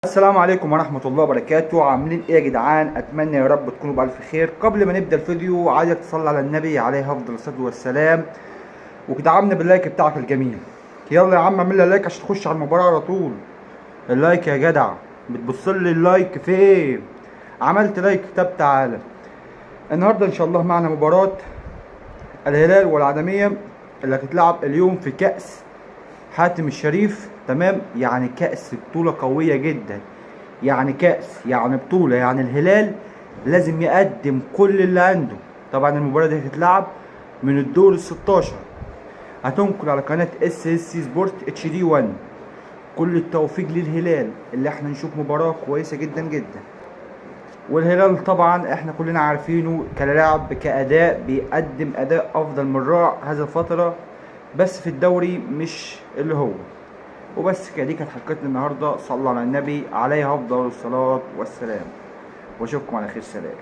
السلام عليكم ورحمة الله وبركاته. عاملين ايه يا جدعان؟ اتمنى يا رب تكونوا بألف خير. قبل ما نبدأ الفيديو عايزك تصلي على النبي عليه افضل الصلاة والسلام وتدعمنا باللايك بتاعك الجميل. يلا يا عم اعمل لي لايك عشان تخش على المباراة على طول. اللايك يا جدع، بتبص لي اللايك فين؟ عملت لايك؟ طب تعالى. النهارده ان شاء الله معنا مباراة الهلال والعدمية اللي هتتلعب اليوم في كأس حاتم الشريف. تمام، يعني كأس بطولة قوية جدا، يعني كأس، يعني بطولة، يعني الهلال لازم يقدم كل اللي عنده. طبعا المباراة دي هتتلعب من الدور ال16، هتنقل على قناة SSC سبورت HD 1. كل التوفيق للهلال اللي احنا نشوف مباراة كويسة جدا جدا. والهلال طبعا احنا كلنا عارفينه كلاعب كأداء بيقدم أداء أفضل من رائع هذه الفترة، بس في الدوري مش اللي هو. وبس كده، دي كانت حلقتنا النهارده. صلوا على النبي عليه افضل الصلاه والسلام، واشوفكم على خير. سلام.